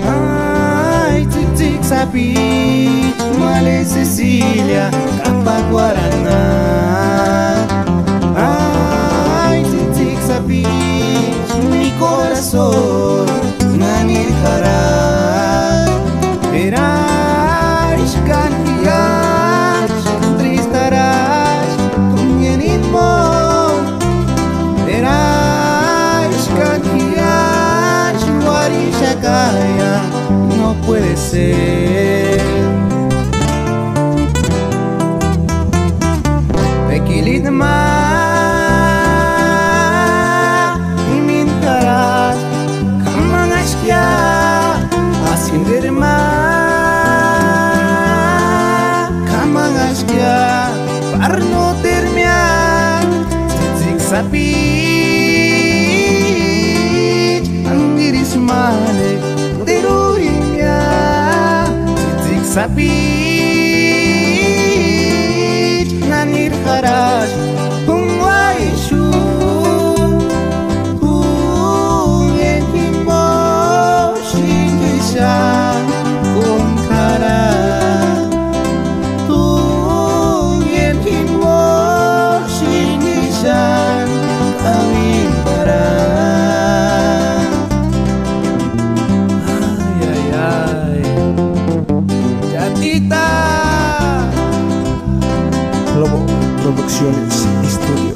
Ay, tic-tic sapi, Male Cecilia, Capaguaraná. Ay, tic-tic sapi, mi corazón, Nani hará. Verás, cantarás, tristarás, con quien inmol. Verás, cantarás, guarishakaya, no puede ser. Bekilidma imintaras, kamangashkya asindirma, kamangashkya parno termian, tic-tic sapi angiris male deruimya, tic-tic sapi nanir haraj pungwaishu ungekimbo shikishan kunkara ungekimbo shikishan kawin para. Ay, ay, ay, Chatita. Lobo Producciones Estudio.